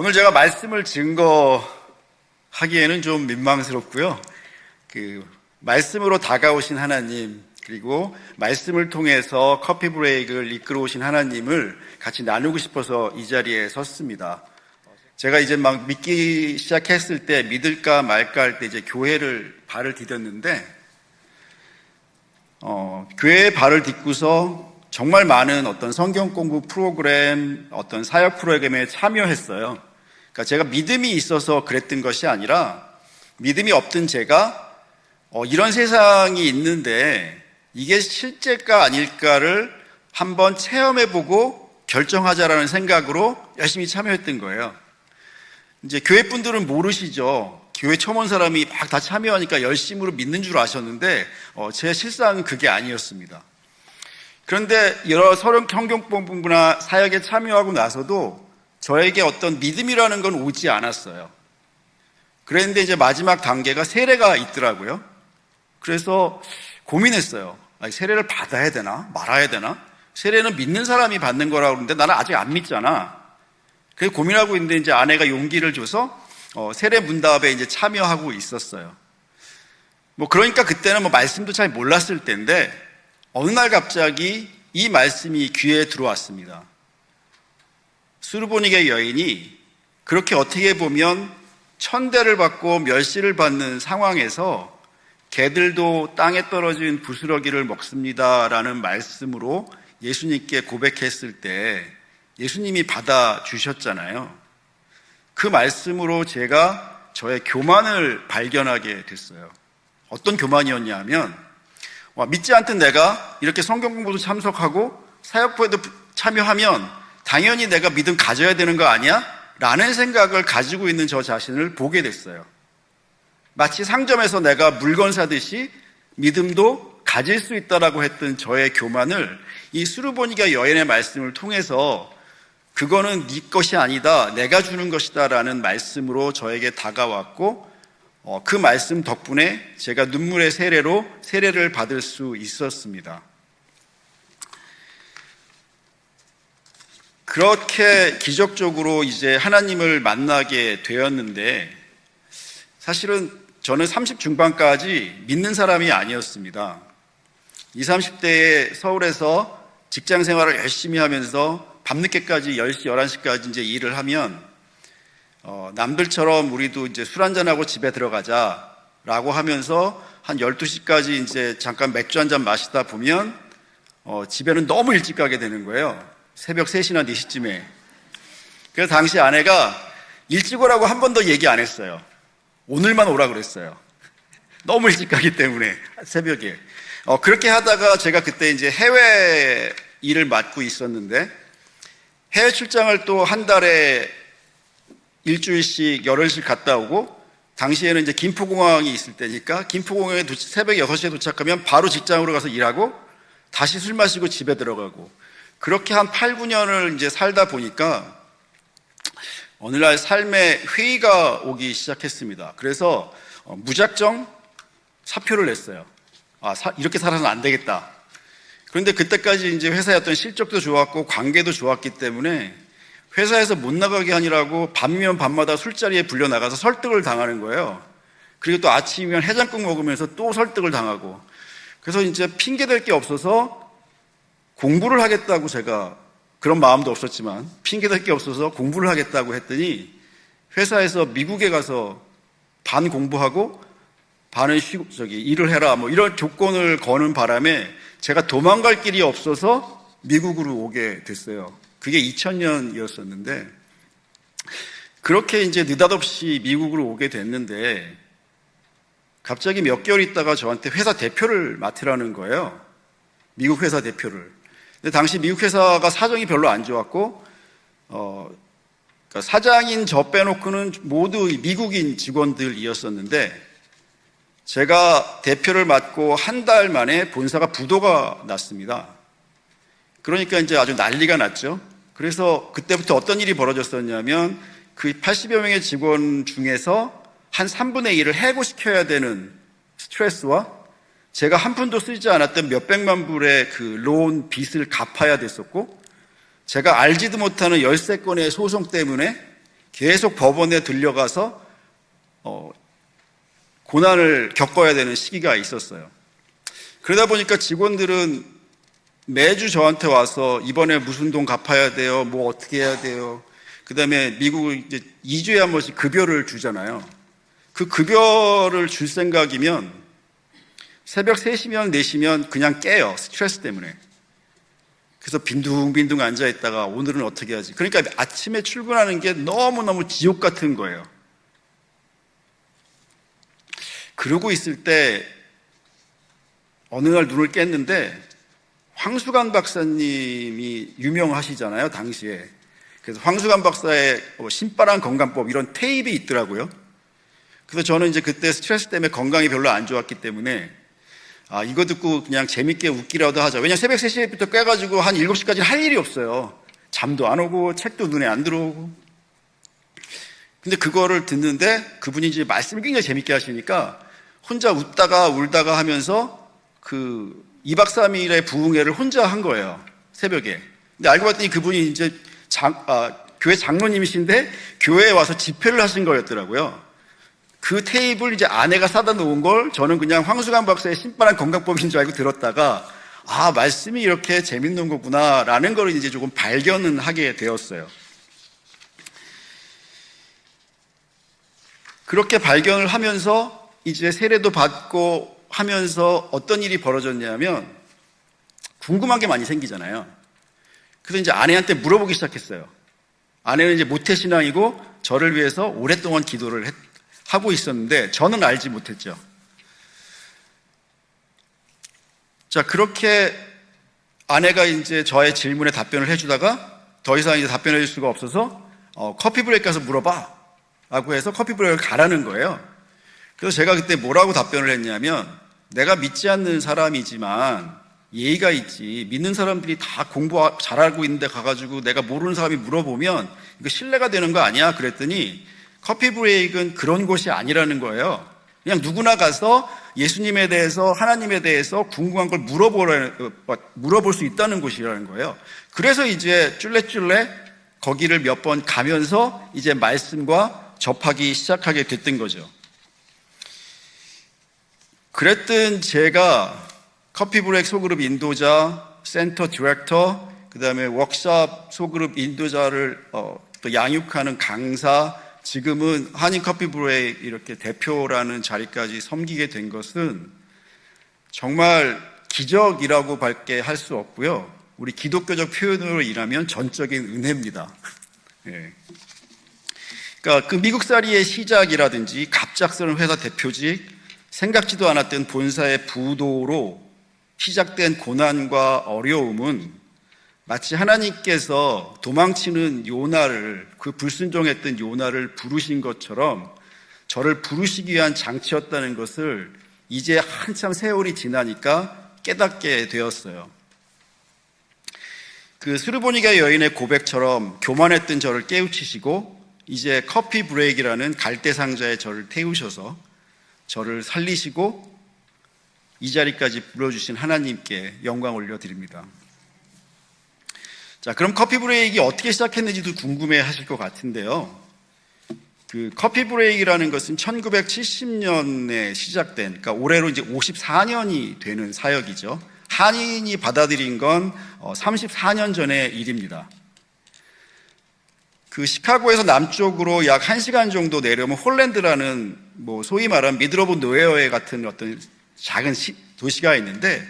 오늘 제가 말씀을 증거하기에는 좀 민망스럽고요. 말씀으로 다가오신 하나님, 그리고 말씀을 통해서 커피 브레이크를 이끌어 오신 하나님을 같이 나누고 싶어서 이 자리에 섰습니다. 제가 이제 막 믿기 시작했을 때, 믿을까 말까 할 때 이제 교회를 발을 디뎠는데, 교회에 발을 딛고서 정말 많은 어떤 성경 공부 프로그램, 어떤 사역 프로그램에 참여했어요. 그러니까 제가 믿음이 있어서 그랬던 것이 아니라, 믿음이 없던 제가 이런 세상이 있는데 이게 실제일까 아닐까를 한번 체험해보고 결정하자라는 생각으로 열심히 참여했던 거예요. 이제 교회 분들은 모르시죠. 교회 처음 온 사람이 막 다 참여하니까 열심으로 믿는 줄 아셨는데 제 실상은 그게 아니었습니다. 그런데 여러 성경 공부나 사역에 참여하고 나서도 저에게 어떤 믿음이라는 건 오지 않았어요. 그랬는데 이제 마지막 단계가 세례가 있더라고요. 그래서 고민했어요. 세례를 받아야 되나 말아야 되나? 세례는 믿는 사람이 받는 거라고 그러는데 나는 아직 안 믿잖아. 그래서 고민하고 있는데 이제 아내가 용기를 줘서 세례 문답에 이제 참여하고 있었어요. 그러니까 그때는 말씀도 잘 몰랐을 때인데 어느 날 갑자기 이 말씀이 귀에 들어왔습니다. 수르보니게 여인이 그렇게 어떻게 보면 천대를 받고 멸시를 받는 상황에서 개들도 땅에 떨어진 부스러기를 먹습니다라는 말씀으로 예수님께 고백했을 때 예수님이 받아주셨잖아요. 그 말씀으로 제가 저의 교만을 발견하게 됐어요. 어떤 교만이었냐면 믿지 않던 내가 이렇게 성경 공부도 참석하고 사역부에도 참여하면 당연히 내가 믿음 가져야 되는 거 아니야? 라는 생각을 가지고 있는 저 자신을 보게 됐어요. 마치 상점에서 내가 물건 사듯이 믿음도 가질 수 있다라고 했던 저의 교만을 이 수르보니게 여인의 말씀을 통해서 그거는 네 것이 아니다, 내가 주는 것이다 라는 말씀으로 저에게 다가왔고 그 말씀 덕분에 제가 눈물의 세례로 세례를 받을 수 있었습니다. 그렇게 기적적으로 이제 하나님을 만나게 되었는데 사실은 저는 30 중반까지 믿는 사람이 아니었습니다. 20, 30대에 서울에서 직장 생활을 열심히 하면서 밤늦게까지 10시, 11시까지 이제 일을 하면 남들처럼 우리도 이제 술 한잔하고 집에 들어가자라고 하면서 한 12시까지 이제 잠깐 맥주 한잔 마시다 보면 집에는 너무 일찍 가게 되는 거예요. 새벽 3시나 4시쯤에. 그래서 당시 아내가 일찍 오라고 한 번도 얘기 안 했어요. 오늘만 오라 그랬어요. 너무 일찍 가기 때문에 새벽에. 그렇게 하다가 제가 그때 이제 해외 일을 맡고 있었는데 해외 출장을 또 한 달에 일주일씩 열흘씩 갔다 오고 당시에는 이제 김포공항이 있을 때니까 김포공항에 새벽 6시에 도착하면 바로 직장으로 가서 일하고 다시 술 마시고 집에 들어가고 그렇게 한 8, 9년을 이제 살다 보니까 어느 날 삶에 회의가 오기 시작했습니다. 그래서 무작정 사표를 냈어요. 이렇게 살아서는 안 되겠다. 그런데 그때까지 이제 회사의 어떤 실적도 좋았고 관계도 좋았기 때문에 회사에서 못 나가게 하느라고 밤이면 밤마다 술자리에 불려 나가서 설득을 당하는 거예요. 그리고 또 아침이면 해장국 먹으면서 또 설득을 당하고 그래서 이제 핑계댈 게 없어서 공부를 하겠다고 제가 그런 마음도 없었지만 핑계댈 게 없어서 공부를 하겠다고 했더니 회사에서 미국에 가서 반 공부하고 반은 쉬고 일을 해라 이런 조건을 거는 바람에 제가 도망갈 길이 없어서 미국으로 오게 됐어요. 그게 2000년이었었는데 그렇게 이제 느닷없이 미국으로 오게 됐는데 갑자기 몇 개월 있다가 저한테 회사 대표를 맡으라는 거예요. 미국 회사 대표를. 근데 당시 미국 회사가 사정이 별로 안 좋았고 그러니까 사장인 저 빼놓고는 모두 미국인 직원들이었었는데 제가 대표를 맡고 한 달 만에 본사가 부도가 났습니다. 그러니까 이제 아주 난리가 났죠. 그래서 그때부터 어떤 일이 벌어졌었냐면 그 80여 명의 직원 중에서 한 3분의 1을 해고시켜야 되는 스트레스와 제가 한 푼도 쓰지 않았던 몇백만 불의 그 론 빚을 갚아야 됐었고 제가 알지도 못하는 13건의 소송 때문에 계속 법원에 들려가서 고난을 겪어야 되는 시기가 있었어요. 그러다 보니까 직원들은 매주 저한테 와서 이번에 무슨 돈 갚아야 돼요? 뭐 어떻게 해야 돼요? 그 다음에 미국은 이제 2주에 한 번씩 급여를 주잖아요. 그 급여를 줄 생각이면 새벽 3시면 4시면 그냥 깨요. 스트레스 때문에. 그래서 빈둥빈둥 앉아있다가 오늘은 어떻게 하지? 그러니까 아침에 출근하는 게 너무너무 지옥 같은 거예요. 그러고 있을 때 어느 날 눈을 깼는데 황수관 박사님이 유명하시잖아요, 당시에. 그래서 황수관 박사의 신바람 건강법 이런 테이프 있더라고요. 그래서 저는 이제 그때 스트레스 때문에 건강이 별로 안 좋았기 때문에 이거 듣고 그냥 재밌게 웃기라도 하자. 왜냐면 새벽 3시부터 깨가지고 한 7시까지 할 일이 없어요. 잠도 안 오고 책도 눈에 안 들어오고. 근데 그거를 듣는데 그분이 이제 말씀을 굉장히 재밌게 하시니까 혼자 웃다가 울다가 하면서 그 2박 3일의 부흥회를 혼자 한 거예요. 새벽에. 근데 알고 봤더니 그분이 이제 교회 장로님이신데 교회에 와서 집회를 하신 거였더라고요. 그 테이블 이제 아내가 사다 놓은 걸 저는 그냥 황수관 박사의 신바람 건강법인 줄 알고 들었다가 말씀이 이렇게 재밌는 거구나라는 걸 이제 조금 발견은 하게 되었어요. 그렇게 발견을 하면서 이제 세례도 받고 하면서 어떤 일이 벌어졌냐면 궁금한 게 많이 생기잖아요. 그래서 이제 아내한테 물어보기 시작했어요. 아내는 이제 모태신앙이고 저를 위해서 오랫동안 기도를 하고 있었는데 저는 알지 못했죠. 자, 그렇게 아내가 이제 저의 질문에 답변을 해주다가 더 이상 이제 답변해 줄 수가 없어서 커피 브레이크 가서 물어봐 라고 해서 커피 브레이크를 가라는 거예요. 그래서 제가 그때 뭐라고 답변을 했냐면 내가 믿지 않는 사람이지만 예의가 있지. 믿는 사람들이 다 공부 잘하고 있는데 가가지고 내가 모르는 사람이 물어보면 이거 신뢰가 되는 거 아니야? 그랬더니 커피 브레이크는 그런 곳이 아니라는 거예요. 그냥 누구나 가서 예수님에 대해서 하나님에 대해서 궁금한 걸 물어볼 수 있다는 곳이라는 거예요. 그래서 이제 쫄래쫄래 거기를 몇 번 가면서 이제 말씀과 접하기 시작하게 됐던 거죠. 그랬던 제가 커피 브레이크 소그룹 인도자, 센터 디렉터, 그 다음에 워크숍 소그룹 인도자를 또 양육하는 강사, 지금은 한인 커피 브레이크 이렇게 대표라는 자리까지 섬기게 된 것은 정말 기적이라고 밖에 할 수 없고요. 우리 기독교적 표현으로 일하면 전적인 은혜입니다. 예. 그러니까 그 미국살이의 시작이라든지 갑작스러운 회사 대표직, 생각지도 않았던 본사의 부도로 시작된 고난과 어려움은 마치 하나님께서 도망치는 요나를, 그 불순종했던 요나를 부르신 것처럼 저를 부르시기 위한 장치였다는 것을 이제 한참 세월이 지나니까 깨닫게 되었어요. 그 스르보니가 여인의 고백처럼 교만했던 저를 깨우치시고 이제 커피 브레이크라는 갈대상자에 저를 태우셔서 저를 살리시고 이 자리까지 불러주신 하나님께 영광 올려드립니다. 자, 그럼 커피 브레이크가 어떻게 시작했는지도 궁금해 하실 것 같은데요. 그 커피 브레이크라는 것은 1970년에 시작된, 그러니까 올해로 이제 54년이 되는 사역이죠. 한인이 받아들인 건 34년 전의 일입니다. 그 시카고에서 남쪽으로 약 1시간 정도 내려오면 홀랜드라는 소위 말하는 미들 오브 노웨어에 같은 어떤 작은 도시가 있는데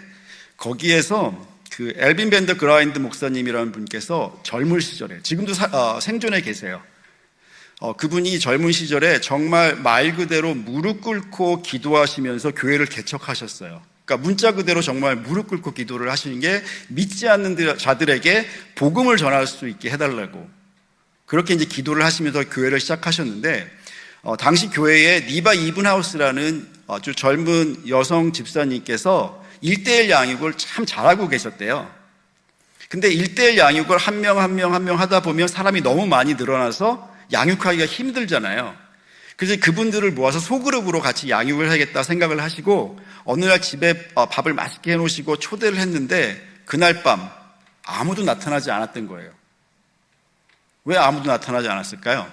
거기에서 그 엘빈 밴더 그라인드 목사님이라는 분께서 젊은 시절에 지금도 생존해 계세요. 그분이 젊은 시절에 정말 말 그대로 무릎 꿇고 기도하시면서 교회를 개척하셨어요. 그러니까 문자 그대로 정말 무릎 꿇고 기도를 하시는 게 믿지 않는 자들에게 복음을 전할 수 있게 해달라고 그렇게 이제 기도를 하시면서 교회를 시작하셨는데 당시 교회에 니바 이븐하우스라는 아주 젊은 여성 집사님께서 1:1 양육을 참 잘하고 계셨대요. 근데 1:1 양육을 한 명 하다 보면 사람이 너무 많이 늘어나서 양육하기가 힘들잖아요. 그래서 그분들을 모아서 소그룹으로 같이 양육을 하겠다 생각을 하시고 어느 날 집에 밥을 맛있게 해놓으시고 초대를 했는데 그날 밤 아무도 나타나지 않았던 거예요. 왜 아무도 나타나지 않았을까요?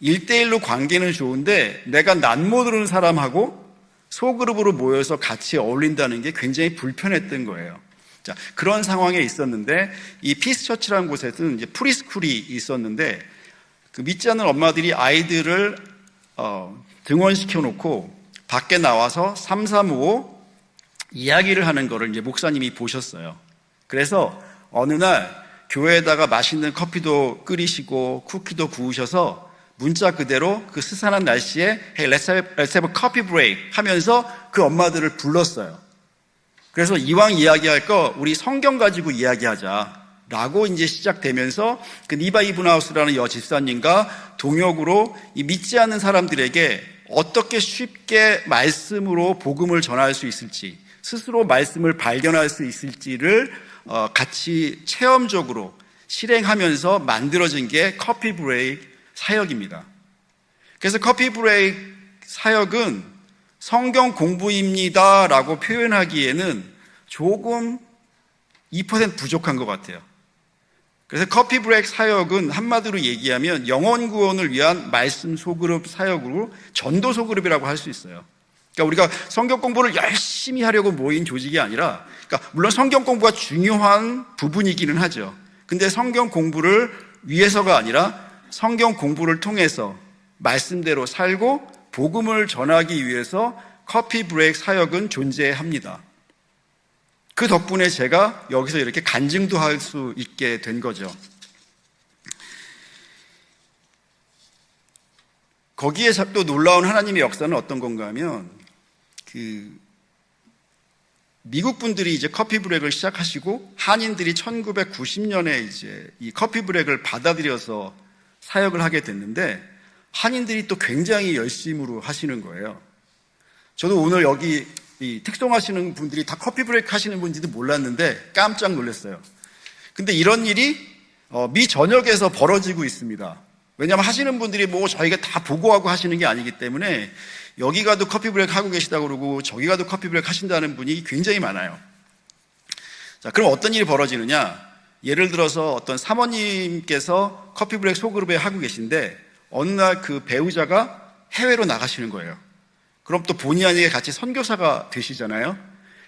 1대1로 관계는 좋은데 내가 낯 모르는 사람하고 소그룹으로 모여서 같이 어울린다는 게 굉장히 불편했던 거예요. 자, 그런 상황에 있었는데 이 피스처치라는 곳에서는 이제 프리스쿨이 있었는데 그 믿지 않는 엄마들이 아이들을 등원시켜 놓고 밖에 나와서 335 이야기를 하는 거를 이제 목사님이 보셨어요. 그래서 어느 날 교회에다가 맛있는 커피도 끓이시고 쿠키도 구우셔서 문자 그대로 그 스산한 날씨에 Hey, let's have a coffee break 하면서 그 엄마들을 불렀어요. 그래서 이왕 이야기할 거 우리 성경 가지고 이야기하자 라고 이제 시작되면서 그 니바 이브나우스라는 여 집사님과 동역으로 이 믿지 않는 사람들에게 어떻게 쉽게 말씀으로 복음을 전할 수 있을지, 스스로 말씀을 발견할 수 있을지를 같이 체험적으로 실행하면서 만들어진 게 커피 브레이크 사역입니다. 그래서 커피 브레이크 사역은 성경 공부입니다 라고 표현하기에는 조금 2% 부족한 것 같아요. 그래서 커피 브레이크 사역은 한마디로 얘기하면 영혼 구원을 위한 말씀 소그룹 사역으로 전도 소그룹이라고 할 수 있어요. 그러니까 우리가 성경 공부를 열심히 하려고 모인 조직이 아니라, 그러니까 물론 성경 공부가 중요한 부분이기는 하죠. 근데 성경 공부를 위해서가 아니라 성경 공부를 통해서 말씀대로 살고 복음을 전하기 위해서 커피 브레이크 사역은 존재합니다. 그 덕분에 제가 여기서 이렇게 간증도 할 수 있게 된 거죠. 거기에 또 놀라운 하나님의 역사는 어떤 건가 하면, 미국 분들이 이제 커피 브레이크를 시작하시고 한인들이 1990년에 이제 이 커피 브레이크를 받아들여서 사역을 하게 됐는데 한인들이 또 굉장히 열심으로 하시는 거예요. 저도 오늘 여기 이 특송하시는 분들이 다 커피 브레이크 하시는 분인지도 몰랐는데 깜짝 놀랐어요. 근데 이런 일이 미 전역에서 벌어지고 있습니다. 왜냐하면 하시는 분들이 뭐 저희가 다 보고하고 하시는 게 아니기 때문에 여기 가도 커피 브레이크 하고 계시다고 그러고 저기 가도 커피 브레이크 하신다는 분이 굉장히 많아요. 자, 그럼 어떤 일이 벌어지느냐? 예를 들어서 어떤 사모님께서 커피 브레이크 소그룹에 하고 계신데 어느 날 그 배우자가 해외로 나가시는 거예요. 그럼 또 본의 아니게 같이 선교사가 되시잖아요.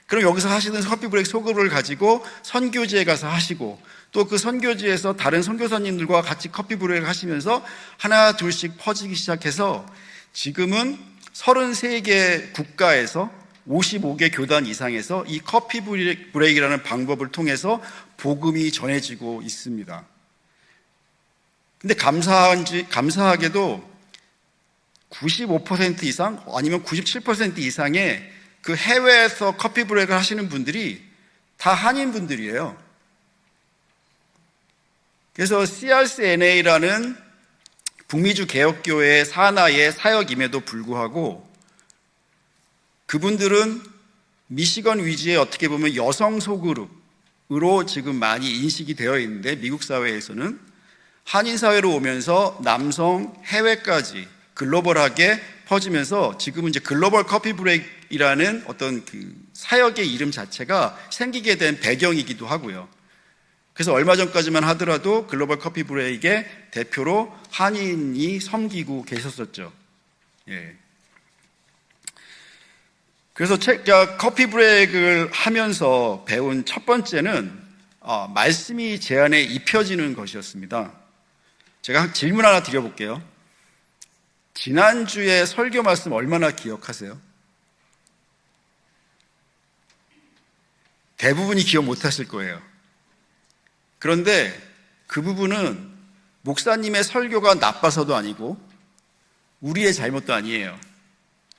그럼 여기서 하시는 커피 브레이크 소그룹을 가지고 선교지에 가서 하시고 또 그 선교지에서 다른 선교사님들과 같이 커피 브레이크를 하시면서 하나 둘씩 퍼지기 시작해서 지금은 33개 국가에서 55개 교단 이상에서 이 커피 브레이크라는 방법을 통해서 복음이 전해지고 있습니다. 근데 감사하게도 95% 이상 아니면 97% 이상의 그 해외에서 커피 브레이크를 하시는 분들이 다 한인분들이에요. 그래서 CRCNA라는 북미주 개혁교회 산하의 사역임에도 불구하고 그분들은 미시건 위주의 어떻게 보면 여성 소그룹으로 지금 많이 인식이 되어 있는데 미국 사회에서는 한인 사회로 오면서 남성 해외까지 글로벌하게 퍼지면서 지금은 이제 글로벌 커피 브레이크라는 어떤 그 사역의 이름 자체가 생기게 된 배경이기도 하고요. 그래서 얼마 전까지만 하더라도 글로벌 커피 브레이크의 대표로 한인이 섬기고 계셨었죠. 예. 그래서 제가 커피 브레이크를 하면서 배운 첫 번째는 말씀이 제 안에 입혀지는 것이었습니다. 제가 질문 하나 드려볼게요. 지난주에 설교 말씀 얼마나 기억하세요? 대부분이 기억 못하실 거예요. 그런데 그 부분은 목사님의 설교가 나빠서도 아니고 우리의 잘못도 아니에요.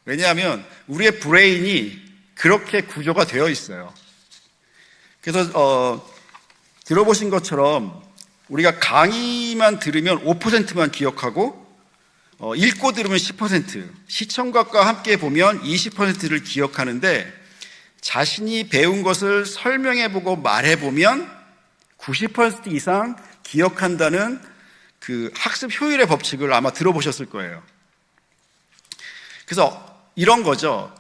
왜냐하면 우리의 브레인이 그렇게 구조가 되어 있어요. 그래서 들어보신 것처럼 우리가 강의만 들으면 5%만 기억하고 읽고 들으면 10%, 시청각과 함께 보면 20%를 기억하는데 자신이 배운 것을 설명해보고 말해보면 90% 이상 기억한다는 그 학습 효율의 법칙을 아마 들어보셨을 거예요. 그래서 이런 거죠.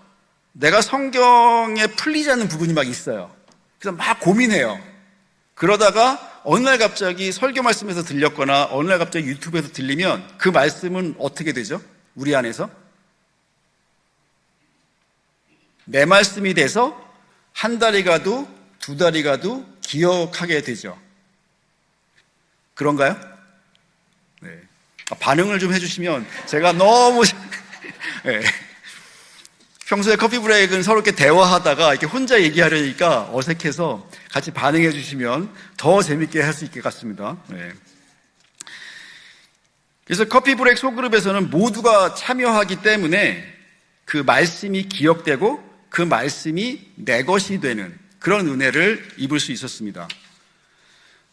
내가 성경에 풀리지 않는 부분이 막 있어요. 그래서 막 고민해요. 그러다가 어느 날 갑자기 설교 말씀에서 들렸거나 어느 날 갑자기 유튜브에서 들리면 그 말씀은 어떻게 되죠? 우리 안에서? 내 말씀이 돼서 한 달이 가도 두 달이 가도 기억하게 되죠. 그런가요? 네. 반응을 좀 해주시면 제가 너무 네. 평소에 커피 브레이크는 서로 이렇게 대화하다가 이렇게 혼자 얘기하려니까 어색해서 같이 반응해 주시면 더 재밌게 할 수 있을 것 같습니다. 네. 그래서 커피 브레이크 소그룹에서는 모두가 참여하기 때문에 그 말씀이 기억되고 그 말씀이 내 것이 되는 그런 은혜를 입을 수 있었습니다.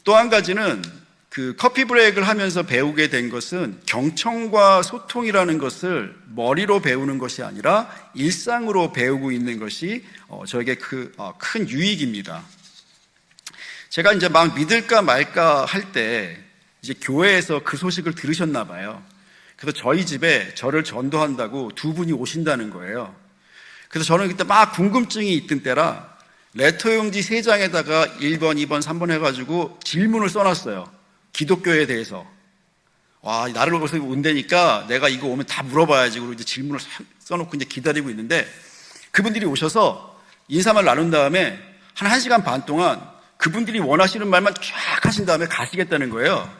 또 한 가지는 그 커피 브레이크를 하면서 배우게 된 것은 경청과 소통이라는 것을 머리로 배우는 것이 아니라 일상으로 배우고 있는 것이 저에게 큰 유익입니다. 제가 이제 막 믿을까 말까 할 때 이제 교회에서 그 소식을 들으셨나 봐요. 그래서 저희 집에 저를 전도한다고 두 분이 오신다는 거예요. 그래서 저는 그때 막 궁금증이 있던 때라 레터용지 3장에다가 1번, 2번, 3번 해가지고 질문을 써놨어요. 기독교에 대해서. 와, 나를 거기서 온다니까 내가 이거 오면 다 물어봐야지. 그리고 이제 질문을 써놓고 이제 기다리고 있는데 그분들이 오셔서 인사말 나눈 다음에 한 1시간 반 동안 그분들이 원하시는 말만 쫙 하신 다음에 가시겠다는 거예요.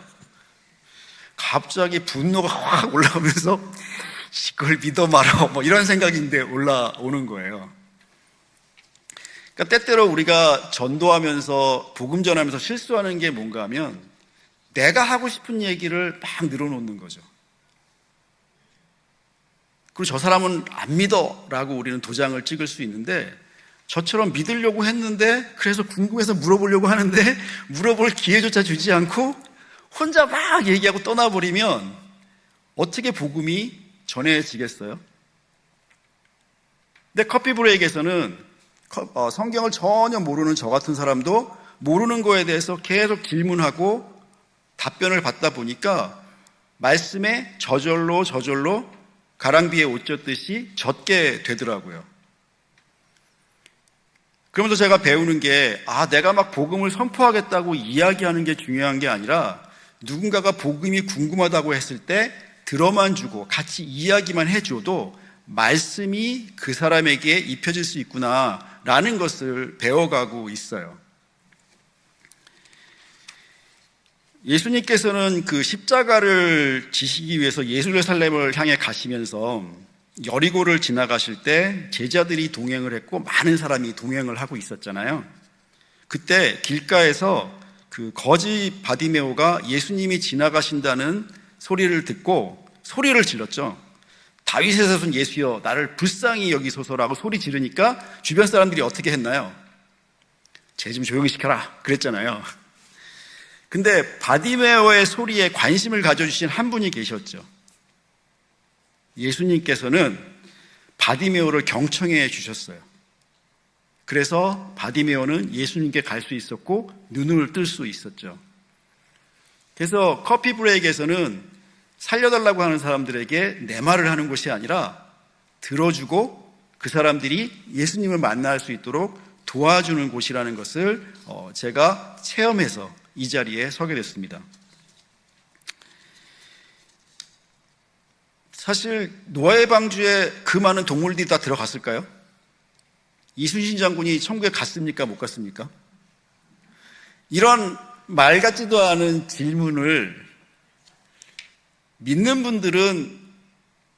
갑자기 분노가 확 올라오면서 그걸 믿어 말어. 뭐 이런 생각인데 올라오는 거예요. 그러니까 때때로 우리가 전도하면서 복음 전하면서 실수하는 게 뭔가 하면 내가 하고 싶은 얘기를 막 늘어놓는 거죠. 그리고 저 사람은 안 믿어 라고 우리는 도장을 찍을 수 있는데 저처럼 믿으려고 했는데 그래서 궁금해서 물어보려고 하는데 물어볼 기회조차 주지 않고 혼자 막 얘기하고 떠나버리면 어떻게 복음이 전해지겠어요? 근데 커피 브레이크에서는 성경을 전혀 모르는 저 같은 사람도 모르는 거에 대해서 계속 질문하고 답변을 받다 보니까 말씀에 저절로 가랑비에 옷 젖듯이 젖게 되더라고요. 그러면서 제가 배우는 게 내가 막 복음을 선포하겠다고 이야기하는 게 중요한 게 아니라 누군가가 복음이 궁금하다고 했을 때 들어만 주고 같이 이야기만 해줘도 말씀이 그 사람에게 입혀질 수 있구나라는 것을 배워가고 있어요. 예수님께서는 그 십자가를 지시기 위해서 예루살렘을 향해 가시면서 여리고를 지나가실 때 제자들이 동행을 했고 많은 사람이 동행을 하고 있었잖아요. 그때 길가에서 그 거지 바디메오가 예수님이 지나가신다는 소리를 듣고 소리를 질렀죠. 다윗의 자손 예수여 나를 불쌍히 여기소서라고 소리 지르니까 주변 사람들이 어떻게 했나요? 쟤 좀 조용히 시켜라 그랬잖아요. 근데 바디메오의 소리에 관심을 가져주신 한 분이 계셨죠. 예수님께서는 바디메오를 경청해 주셨어요. 그래서 바디메오는 예수님께 갈 수 있었고 눈을 뜰 수 있었죠. 그래서 커피 브레이크에서는 살려달라고 하는 사람들에게 내 말을 하는 것이 아니라 들어주고 그 사람들이 예수님을 만날 수 있도록 도와주는 곳이라는 것을 제가 체험해서 이 자리에 서게 됐습니다. 사실 노아의 방주에 그 많은 동물들이 다 들어갔을까요? 이순신 장군이 천국에 갔습니까? 못 갔습니까? 이런 말 같지도 않은 질문을 믿는 분들은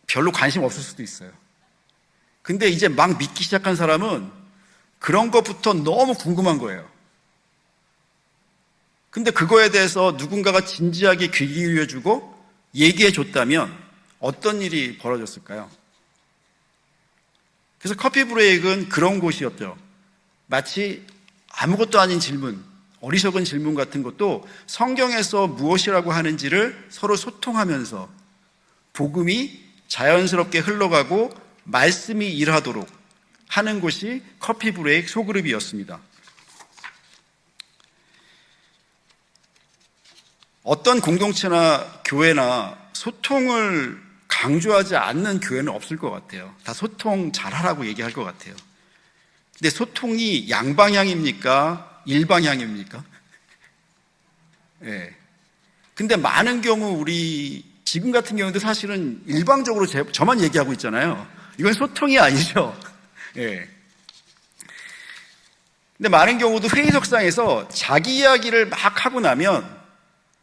별로 관심 없을 수도 있어요. 근데 이제 막 믿기 시작한 사람은 그런 것부터 너무 궁금한 거예요. 근데 그거에 대해서 누군가가 진지하게 귀 기울여주고 얘기해 줬다면 어떤 일이 벌어졌을까요? 그래서 커피 브레이크는 그런 곳이었죠. 마치 아무것도 아닌 질문, 어리석은 질문 같은 것도 성경에서 무엇이라고 하는지를 서로 소통하면서 복음이 자연스럽게 흘러가고 말씀이 일하도록 하는 곳이 커피 브레이크 소그룹이었습니다. 어떤 공동체나 교회나 소통을 강조하지 않는 교회는 없을 것 같아요. 다 소통 잘하라고 얘기할 것 같아요. 근데 소통이 양방향입니까? 일방향입니까? 예. 근데 많은 경우 우리 지금 같은 경우도 사실은 일방적으로 저만 얘기하고 있잖아요. 이건 소통이 아니죠. 예. 근데 많은 경우도 회의석상에서 자기 이야기를 막 하고 나면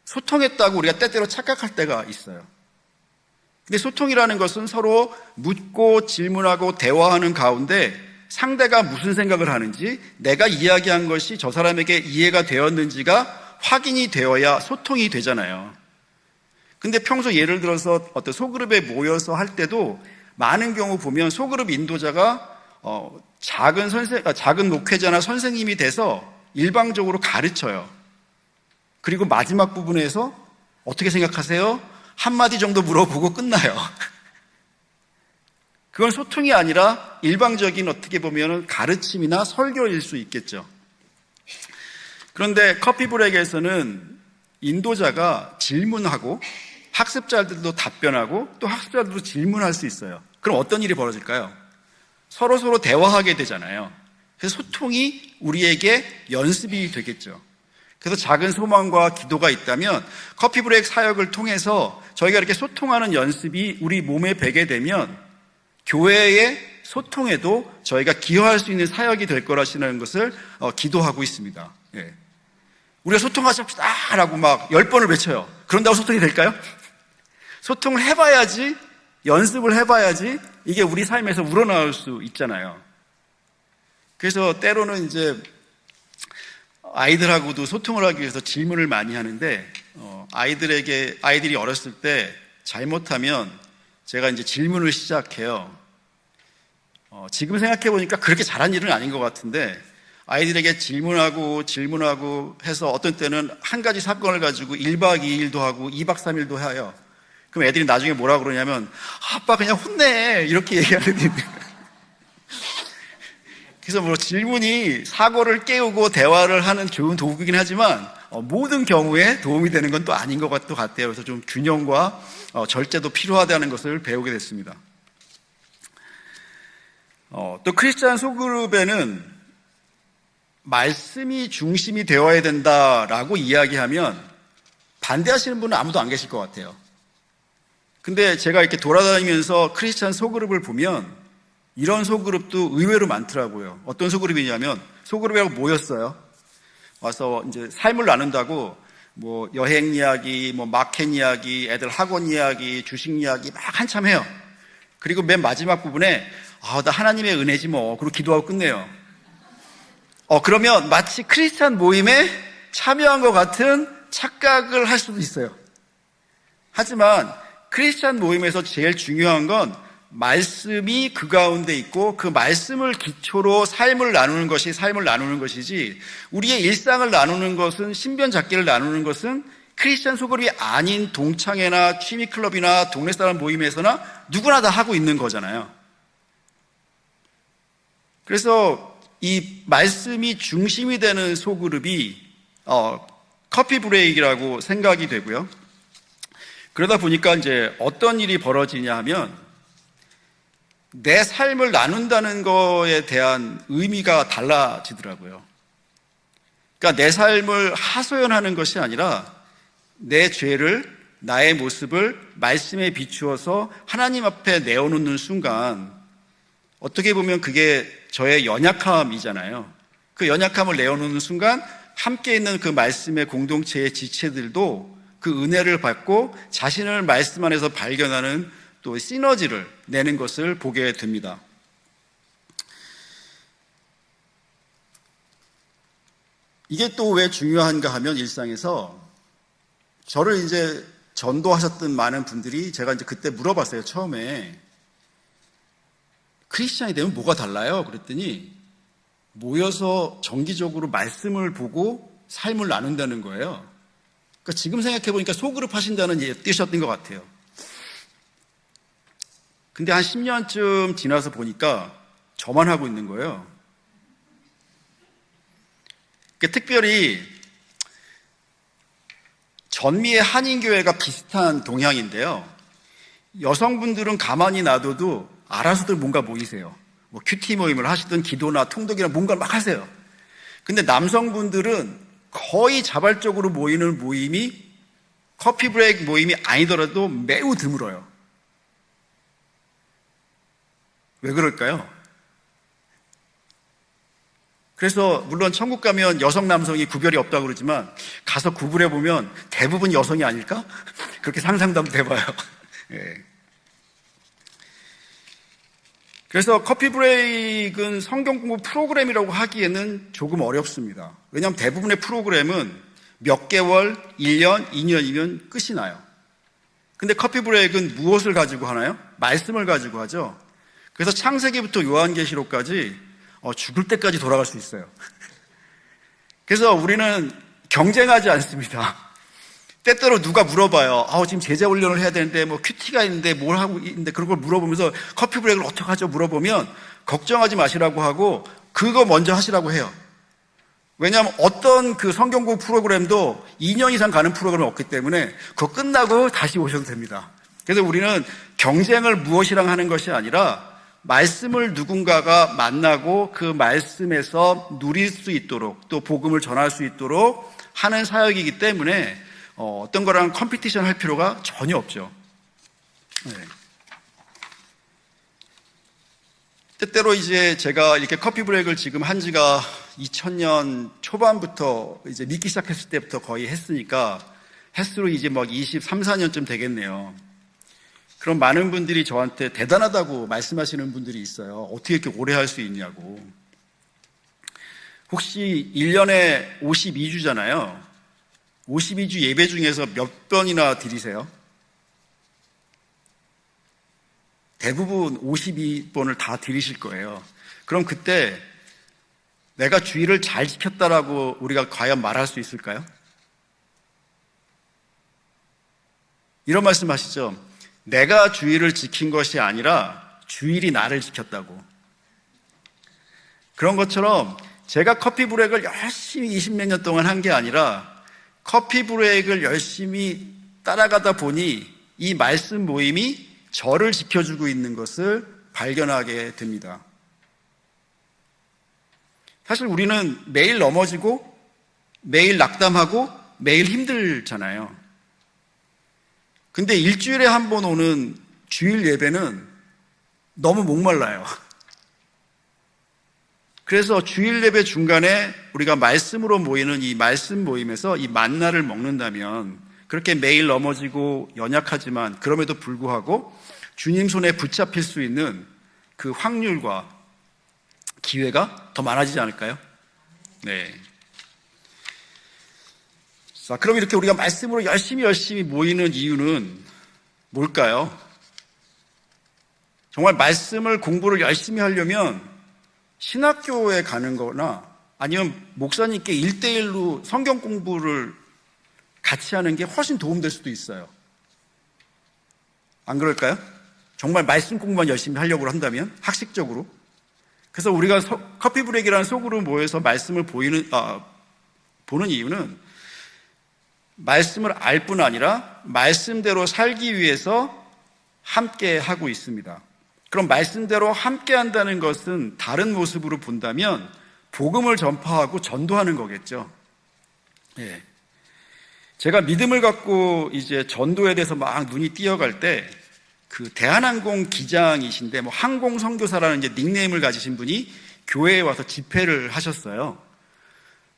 소통했다고 우리가 때때로 착각할 때가 있어요. 근데 소통이라는 것은 서로 묻고 질문하고 대화하는 가운데 상대가 무슨 생각을 하는지, 내가 이야기한 것이 저 사람에게 이해가 되었는지가 확인이 되어야 소통이 되잖아요. 근데 평소 예를 들어서 어떤 소그룹에 모여서 할 때도 많은 경우 보면 소그룹 인도자가 작은 목회자나 선생님이 돼서 일방적으로 가르쳐요. 그리고 마지막 부분에서 어떻게 생각하세요? 한마디 정도 물어보고 끝나요. 그건 소통이 아니라 일방적인 어떻게 보면 가르침이나 설교일 수 있겠죠. 그런데 커피 브레이크에서는 인도자가 질문하고 학습자들도 답변하고 또 학습자들도 질문할 수 있어요. 그럼 어떤 일이 벌어질까요? 서로 대화하게 되잖아요. 그래서 소통이 우리에게 연습이 되겠죠. 그래서 작은 소망과 기도가 있다면 커피 브레이크 사역을 통해서 저희가 이렇게 소통하는 연습이 우리 몸에 배게 되면 교회의 소통에도 저희가 기여할 수 있는 사역이 될 거라시는 것을 기도하고 있습니다. 예. 우리가 소통하십시다 라고 막 10번을 외쳐요. 그런다고 소통이 될까요? 소통을 해봐야지, 연습을 해봐야지 이게 우리 삶에서 우러나올 수 있잖아요. 그래서 때로는 이제 아이들하고도 소통을 하기 위해서 질문을 많이 하는데 아이들이 어렸을 때 잘못하면 제가 이제 질문을 시작해요. 지금 생각해보니까 그렇게 잘한 일은 아닌 것 같은데 아이들에게 질문하고 해서 어떤 때는 한 가지 사건을 가지고 1박 2일도 하고 2박 3일도 해요. 그럼 애들이 나중에 뭐라 그러냐면 아빠 그냥 혼내 이렇게 얘기하는 데 그래서 뭐 질문이 사고를 깨우고 대화를 하는 좋은 도구이긴 하지만 모든 경우에 도움이 되는 건 또 아닌 것 같아요. 그래서 좀 균형과 절제도 필요하다는 것을 배우게 됐습니다. 또 크리스찬 소그룹에는 말씀이 중심이 되어야 된다라고 이야기하면 반대하시는 분은 아무도 안 계실 것 같아요. 근데 제가 이렇게 돌아다니면서 크리스찬 소그룹을 보면 이런 소그룹도 의외로 많더라고요. 어떤 소그룹이냐면 소그룹이라고 모였어요. 와서 이제 삶을 나눈다고 뭐 여행 이야기, 뭐 마켓 이야기, 애들 학원 이야기, 주식 이야기 막 한참 해요. 그리고 맨 마지막 부분에 나 하나님의 은혜지 뭐 그리고 기도하고 끝내요. 그러면 마치 크리스찬 모임에 참여한 것 같은 착각을 할 수도 있어요. 하지만 크리스찬 모임에서 제일 중요한 건 말씀이 그 가운데 있고 그 말씀을 기초로 삶을 나누는 것이지 우리의 일상을 나누는 것은 신변잡기를 나누는 것은 크리스찬 소그룹이 아닌 동창회나 취미클럽이나 동네 사람 모임에서나 누구나 다 하고 있는 거잖아요. 그래서 이 말씀이 중심이 되는 소그룹이 커피 브레이크라고 생각이 되고요. 그러다 보니까 이제 어떤 일이 벌어지냐 하면 내 삶을 나눈다는 거에 대한 의미가 달라지더라고요. 그러니까 내 삶을 하소연하는 것이 아니라 내 죄를, 나의 모습을 말씀에 비추어서 하나님 앞에 내어놓는 순간 어떻게 보면 그게 저의 연약함이잖아요. 그 연약함을 내어놓는 순간 함께 있는 그 말씀의 공동체의 지체들도 그 은혜를 받고 자신을 말씀 안에서 발견하는 또 시너지를 내는 것을 보게 됩니다. 이게 또 왜 중요한가 하면 일상에서 저를 이제 전도하셨던 많은 분들이 제가 이제 그때 물어봤어요. 처음에 크리스찬이 되면 뭐가 달라요? 그랬더니 모여서 정기적으로 말씀을 보고 삶을 나눈다는 거예요. 그러니까 지금 생각해보니까 소그룹 하신다는 뜻이었던 것 같아요. 근데 한 10년쯤 지나서 보니까 저만 하고 있는 거예요. 특별히 전미의 한인교회가 비슷한 동향인데요. 여성분들은 가만히 놔둬도 알아서들 뭔가 모이세요. 뭐 큐티 모임을 하시든 기도나 통독이나 뭔가 막 하세요. 근데 남성분들은 거의 자발적으로 모이는 모임이 커피 브레이크 모임이 아니더라도 매우 드물어요. 왜 그럴까요? 그래서 물론 천국 가면 여성 남성이 구별이 없다고 그러지만 가서 구분해 보면 대부분 여성이 아닐까? 그렇게 상상도 한번 해봐요. 예. 그래서 커피 브레이크는 성경 공부 프로그램이라고 하기에는 조금 어렵습니다. 왜냐하면 대부분의 프로그램은 몇 개월, 1년, 2년이면 끝이 나요. 근데 커피 브레이크는 무엇을 가지고 하나요? 말씀을 가지고 하죠. 그래서 창세기부터 요한계시록까지 죽을 때까지 돌아갈 수 있어요. 그래서 우리는 경쟁하지 않습니다. 때때로 누가 물어봐요. 지금 제자 훈련을 해야 되는데 큐티가 있는데 뭘 하고 있는데 그런 걸 물어보면서 커피 브레이크를 어떻게 하죠? 물어보면 걱정하지 마시라고 하고 그거 먼저 하시라고 해요. 왜냐하면 어떤 그 성경 공부 프로그램도 2년 이상 가는 프로그램이 없기 때문에 그거 끝나고 다시 오셔도 됩니다. 그래서 우리는 경쟁을 무엇이랑 하는 것이 아니라 말씀을 누군가가 만나고 그 말씀에서 누릴 수 있도록 또 복음을 전할 수 있도록 하는 사역이기 때문에 어떤 거랑 컴피티션 할 필요가 전혀 없죠. 네. 때때로 이제 제가 이렇게 커피 브레이크를 지금 한 지가 2000년 초반부터 이제 믿기 시작했을 때부터 거의 했으니까 횟수로 이제 막 23, 4년쯤 되겠네요. 그럼 많은 분들이 저한테 대단하다고 말씀하시는 분들이 있어요. 어떻게 이렇게 오래 할 수 있냐고. 혹시 1년에 52주잖아요. 52주 예배 중에서 몇 번이나 드리세요? 대부분 52번을 다 드리실 거예요. 그럼 그때 내가 주의를 잘 지켰다라고 우리가 과연 말할 수 있을까요? 이런 말씀 하시죠. 내가 주의를 지킨 것이 아니라 주일이 나를 지켰다고. 그런 것처럼 제가 커피 브레이크를 열심히 20몇 년 동안 한 게 아니라 커피 브레이크를 열심히 따라가다 보니 이 말씀 모임이 저를 지켜주고 있는 것을 발견하게 됩니다. 사실 우리는 매일 넘어지고 매일 낙담하고 매일 힘들잖아요. 근데 일주일에 한 번 오는 주일 예배는 너무 목말라요. 그래서 주일 예배 중간에 우리가 말씀으로 모이는 이 말씀 모임에서 이 만나를 먹는다면 그렇게 매일 넘어지고 연약하지만 그럼에도 불구하고 주님 손에 붙잡힐 수 있는 그 확률과 기회가 더 많아지지 않을까요? 네. 자, 그럼 이렇게 우리가 말씀으로 열심히 모이는 이유는 뭘까요? 정말 말씀을 공부를 열심히 하려면 신학교에 가는 거나 아니면 목사님께 1대1로 성경 공부를 같이 하는 게 훨씬 도움될 수도 있어요. 안 그럴까요? 정말 말씀 공부만 열심히 하려고 한다면 학식적으로. 그래서 우리가 커피 브레이크라는 소그룹 모여서 말씀을 보는 이유는 말씀을 알 뿐 아니라 말씀대로 살기 위해서 함께 하고 있습니다. 그럼 말씀대로 함께 한다는 것은 다른 모습으로 본다면 복음을 전파하고 전도하는 거겠죠. 예. 제가 믿음을 갖고 이제 전도에 대해서 막 눈이 띄어갈 때 그 대한항공 기장이신데 항공 선교사라는 이제 닉네임을 가지신 분이 교회에 와서 집회를 하셨어요.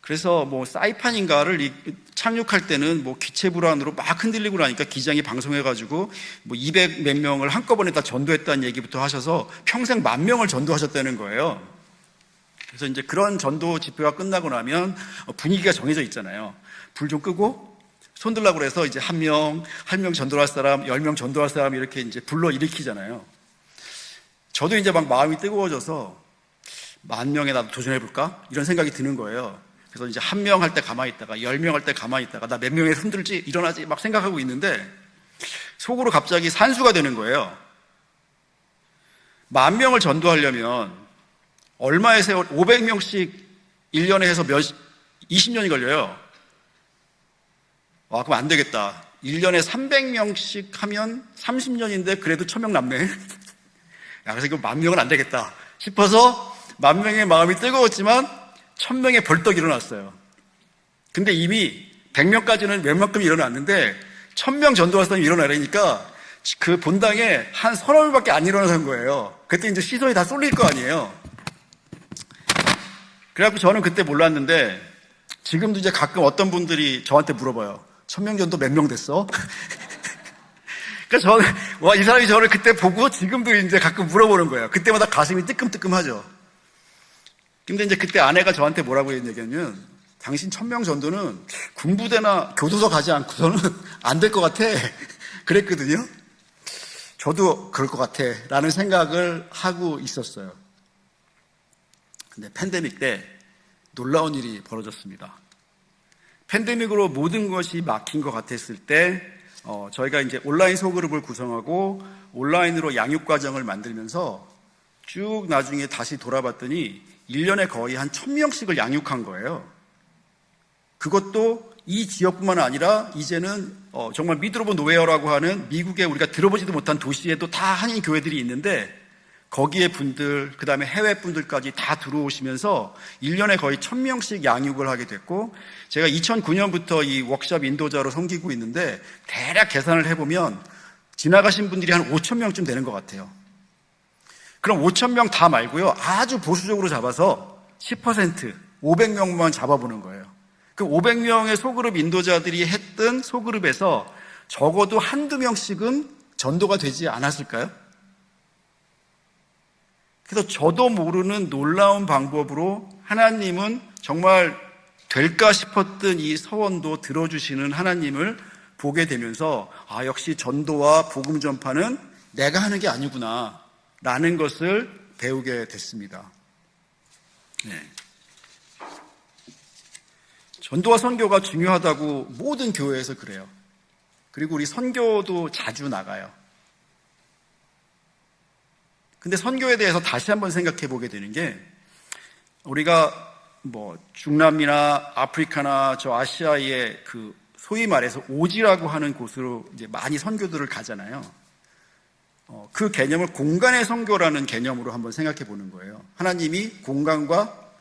그래서 사이판인가를 착륙할 때는 기체 불안으로 막 흔들리고 나니까 기장이 방송해가지고 200 몇 명을 한꺼번에 다 전도했다는 얘기부터 하셔서 평생 10,000명을 전도하셨다는 거예요. 그래서 이제 그런 전도 집회가 끝나고 나면 분위기가 정해져 있잖아요. 불 좀 끄고 손 들라고 그래서 이제 한 명 전도할 사람, 10명 전도할 사람 이렇게 이제 불러 일으키잖아요. 저도 이제 막 마음이 뜨거워져서 10,000명에 나도 도전해볼까? 이런 생각이 드는 거예요. 그래서 이제 1명 할 때 가만히 있다가 10명 할 때 가만히 있다가 나 몇 명에 흔들지 일어나지 막 생각하고 있는데 속으로 갑자기 산수가 되는 거예요. 10,000명을 전도하려면 얼마의 세월 500명씩 1년에 해서 20년이 걸려요. 그럼 안 되겠다. 1년에 300명씩 하면 30년인데 그래도 1,000명 남네. 그래서 이거 10,000명은 안 되겠다 싶어서 10,000명의 마음이 뜨거웠지만 1,000명에 벌떡 일어났어요. 근데 이미 100명까지는 웬만큼 일어났는데 1000명 전도사님이 일어나려니까 그 본당에 한 서너 명밖에 안 일어나는 거예요. 그때 이제 시선이 다 쏠릴 거 아니에요. 그래갖고 저는 그때 몰랐는데 지금도 이제 가끔 어떤 분들이 저한테 물어봐요. 1000명 전도 몇 명 됐어? 그래서 저는 와, 이 사람이 저를 그때 보고 지금도 이제 가끔 물어보는 거예요. 그때마다 가슴이 뜨끔뜨끔하죠. 근데 이제 그때 아내가 저한테 뭐라고 얘기했냐면 당신 1000명 전도는 군부대나 교도소 가지 않고서는 안 될 것 같아. 그랬거든요. 저도 그럴 것 같아 라는 생각을 하고 있었어요. 근데 팬데믹 때 놀라운 일이 벌어졌습니다. 팬데믹으로 모든 것이 막힌 것 같았을 때 저희가 이제 온라인 소그룹을 구성하고 온라인으로 양육 과정을 만들면서 쭉 나중에 다시 돌아봤더니 1년에 거의 한 1000명씩을 양육한 거예요. 그것도 이 지역뿐만 아니라 이제는 정말 미드로브 노웨어라고 하는 미국에 우리가 들어보지도 못한 도시에도 다 한인 교회들이 있는데 거기에 분들, 그 다음에 해외 분들까지 다 들어오시면서 1년에 거의 1000명씩 양육을 하게 됐고, 제가 2009년부터 이 워크숍 인도자로 섬기고 있는데 대략 계산을 해보면 지나가신 분들이 한 5000명쯤 되는 것 같아요. 그럼 5000명 다 말고요, 아주 보수적으로 잡아서 10%, 500명만 잡아보는 거예요. 그 500명의 소그룹 인도자들이 했던 소그룹에서 적어도 한두 명씩은 전도가 되지 않았을까요? 그래서 저도 모르는 놀라운 방법으로 하나님은 정말 될까 싶었던 이 서원도 들어주시는 하나님을 보게 되면서 역시 전도와 복음 전파는 내가 하는 게 아니구나 라는 것을 배우게 됐습니다. 네. 전도와 선교가 중요하다고 모든 교회에서 그래요. 그리고 우리 선교도 자주 나가요. 근데 선교에 대해서 다시 한번 생각해 보게 되는 게, 우리가 중남미나 아프리카나 저 아시아의 그 소위 말해서 오지라고 하는 곳으로 이제 많이 선교들을 가잖아요. 그 개념을 공간의 선교라는 개념으로 한번 생각해 보는 거예요. 하나님이 공간과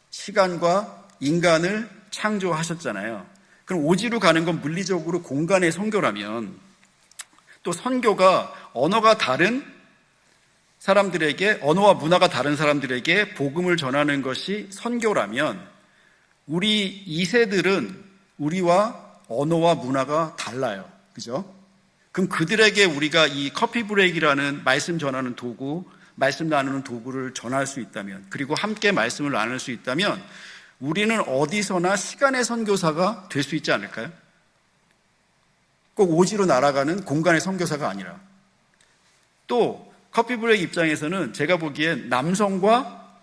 시간과 인간을 창조하셨잖아요. 그럼 오지로 가는 건 물리적으로 공간의 선교라면, 또 선교가 언어가 다른 사람들에게, 언어와 문화가 다른 사람들에게 복음을 전하는 것이 선교라면, 우리 2세들은 우리와 언어와 문화가 달라요. 그죠? 그럼 그들에게 우리가 이 커피 브레이크라는 말씀 전하는 도구, 말씀 나누는 도구를 전할 수 있다면, 그리고 함께 말씀을 나눌 수 있다면 우리는 어디서나 시간의 선교사가 될 수 있지 않을까요? 꼭 오지로 날아가는 공간의 선교사가 아니라. 또 커피 브레이크 입장에서는 제가 보기엔 남성과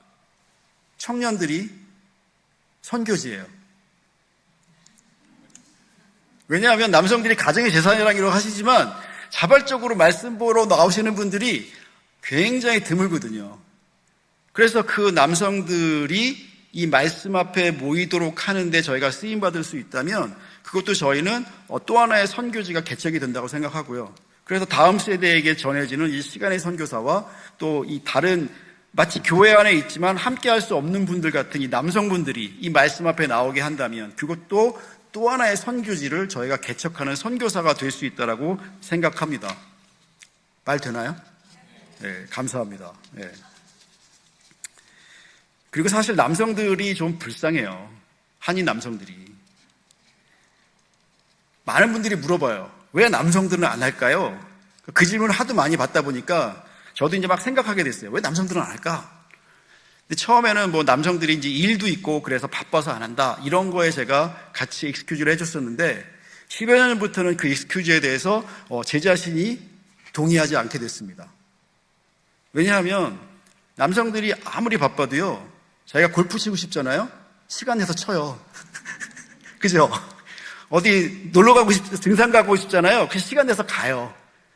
청년들이 선교지예요. 왜냐하면 남성들이 가정의 재산이라고 하시지만 자발적으로 말씀 보러 나오시는 분들이 굉장히 드물거든요. 그래서 그 남성들이 이 말씀 앞에 모이도록 하는데 저희가 쓰임받을 수 있다면 그것도 저희는 또 하나의 선교지가 개척이 된다고 생각하고요. 그래서 다음 세대에게 전해지는 이 시간의 선교사와 또 이 다른 마치 교회 안에 있지만 함께 할 수 없는 분들 같은 이 남성분들이 이 말씀 앞에 나오게 한다면 그것도 또 하나의 선교지를 저희가 개척하는 선교사가 될 수 있다고 생각합니다. 말 되나요? 네, 감사합니다. 네. 그리고 사실 남성들이 좀 불쌍해요. 한인 남성들이. 많은 분들이 물어봐요. 왜 남성들은 안 할까요? 그 질문을 하도 많이 받다 보니까 저도 이제 막 생각하게 됐어요. 왜 남성들은 안 할까? 근데 처음에는 남성들이 이제 일도 있고 그래서 바빠서 안 한다. 이런 거에 제가 같이 익스큐즈를 해줬었는데 10여 년부터는 그 익스큐즈에 대해서 제 자신이 동의하지 않게 됐습니다. 왜냐하면 남성들이 아무리 바빠도요, 자기가 골프 치고 싶잖아요? 시간 내서 쳐요. 그죠? 어디 놀러 가고 등산 가고 싶잖아요? 그 시간 내서 가요.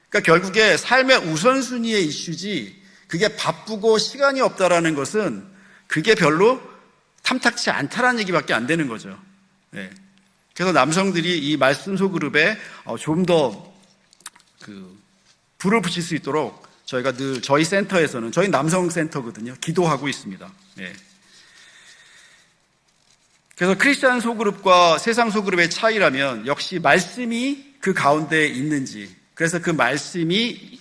그러니까 결국에 삶의 우선순위의 이슈지, 그게 바쁘고 시간이 없다라는 것은 그게 별로 탐탁치 않다라는 얘기밖에 안 되는 거죠. 네. 그래서 남성들이 이 말씀 소그룹에 좀 더 불을 붙일 수 있도록 저희가 늘 저희 센터에서는, 저희 남성 센터거든요, 기도하고 있습니다. 네. 그래서 크리스찬 소그룹과 세상 소그룹의 차이라면 역시 말씀이 그 가운데 있는지, 그래서 그 말씀이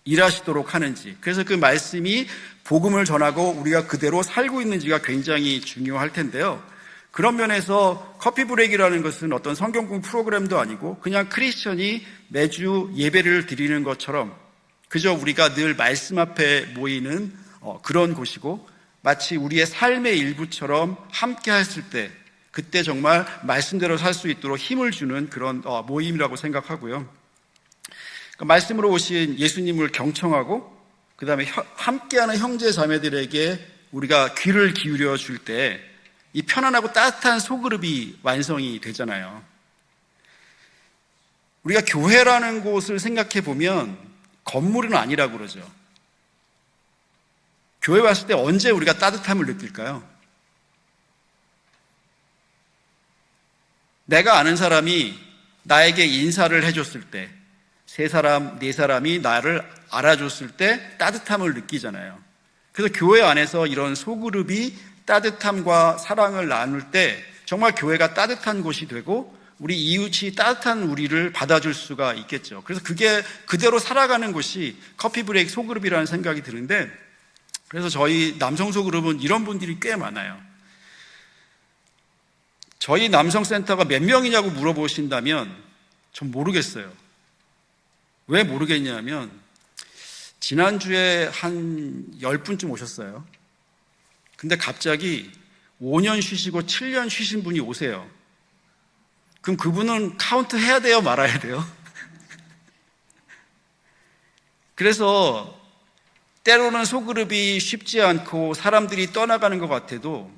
일하시도록 하는지, 그래서 그 말씀이 복음을 전하고 우리가 그대로 살고 있는지가 굉장히 중요할 텐데요. 그런 면에서 커피 브레이크라는 것은 어떤 성경 공부 프로그램도 아니고 그냥 크리스천이 매주 예배를 드리는 것처럼 그저 우리가 늘 말씀 앞에 모이는 그런 곳이고, 마치 우리의 삶의 일부처럼 함께 했을 때 그때 정말 말씀대로 살 수 있도록 힘을 주는 그런 모임이라고 생각하고요. 그러니까 말씀으로 오신 예수님을 경청하고 그 다음에 함께하는 형제 자매들에게 우리가 귀를 기울여 줄 때 이 편안하고 따뜻한 소그룹이 완성이 되잖아요. 우리가 교회라는 곳을 생각해 보면 건물은 아니라고 그러죠. 교회 왔을 때 언제 우리가 따뜻함을 느낄까요? 내가 아는 사람이 나에게 인사를 해줬을 때, 세 사람, 네 사람이 나를 알아줬을 때 따뜻함을 느끼잖아요. 그래서 교회 안에서 이런 소그룹이 따뜻함과 사랑을 나눌 때 정말 교회가 따뜻한 곳이 되고 우리 이웃이 따뜻한 우리를 받아줄 수가 있겠죠. 그래서 그게 그대로 살아가는 곳이 커피 브레이크 소그룹이라는 생각이 드는데, 그래서 저희 남성 소그룹은 이런 분들이 꽤 많아요. 저희 남성센터가 몇 명이냐고 물어보신다면 전 모르겠어요. 왜 모르겠냐면 지난주에 한 10분쯤 오셨어요. 근데 갑자기 5년 쉬시고 7년 쉬신 분이 오세요. 그럼 그분은 카운트 해야 돼요? 말아야 돼요? 그래서 때로는 소그룹이 쉽지 않고 사람들이 떠나가는 것 같아도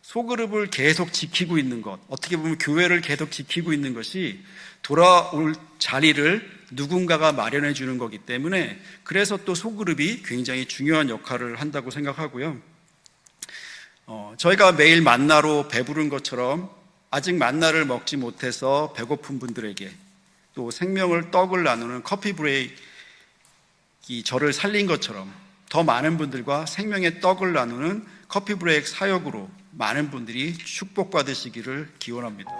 소그룹을 계속 지키고 있는 것, 어떻게 보면 교회를 계속 지키고 있는 것이 돌아올 자리를 누군가가 마련해 주는 거기 때문에, 그래서 또 소그룹이 굉장히 중요한 역할을 한다고 생각하고요. 저희가 매일 만나로 배부른 것처럼 아직 만나를 먹지 못해서 배고픈 분들에게, 또 생명을 떡을 나누는 커피 브레이크이 저를 살린 것처럼 더 많은 분들과 생명의 떡을 나누는 커피 브레이크 사역으로 많은 분들이 축복받으시기를 기원합니다.